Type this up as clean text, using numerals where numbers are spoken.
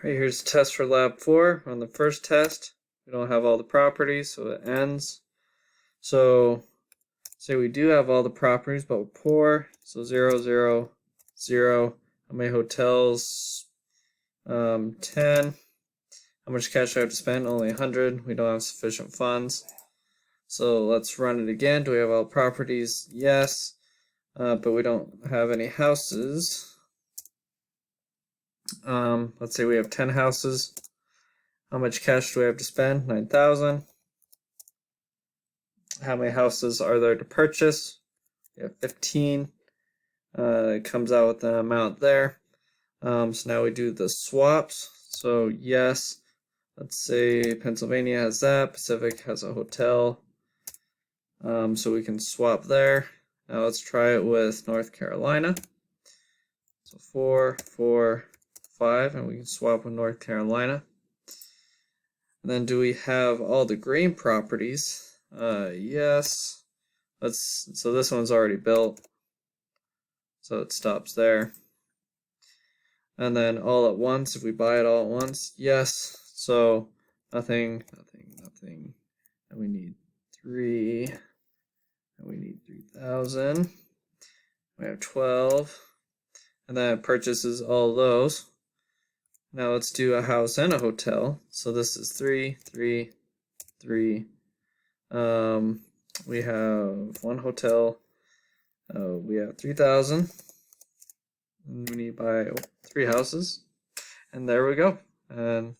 Alright, here's the test for lab 4. On the first test, we don't have all the properties, so it ends. So, say we do have all the properties, but we're poor. So 0, 0, 0. How many hotels? 10. How much cash do I have to spend? Only 100. We don't have sufficient funds. So let's run it again. Do we have all the properties? Yes. But we don't have any houses. Let's say we have 10 houses. How much cash do we have to spend? 9,000. How many houses are there to purchase? We have 15. It comes out with the amount there. So now we do the swaps. So yes, let's say Pennsylvania has that. Pacific has a hotel. So we can swap there. Now let's try it with North Carolina. So 4, 4, 5, and we can swap with North Carolina. And then do we have all the green properties? Yes. So this one's already built, so it stops there. And then all at once, if we buy it all at once, yes. So nothing, nothing, nothing. And we need 3. And we need 3,000. We have 12. And then it purchases all those. Now let's do a house and a hotel. So this is 3, 3, 3. We have one hotel. We have 3,000. And we need to buy 3 houses. And there we go. And